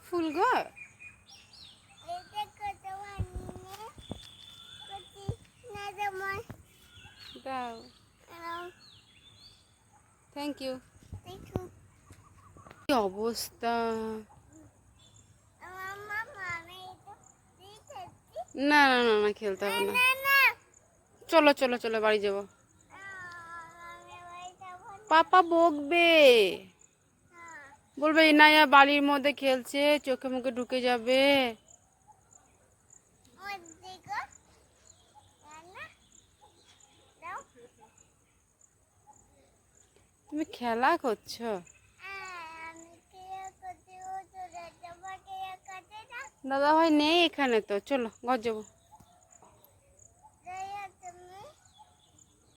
ফুল গো। দাও, thank you. কি অবস্থা! না না না না, খেলতে হবে না। চলো চলো চলো, বাড়ি যাবো। পাপা বকবে, বলবে ইনায়া বালির মধ্যে খেলছে, চোখে মুখে ঢুকে যাবে। তুমি খেলা করছো? দাদা ভাই নেই এখানে, তো চলো ঘর যাবো।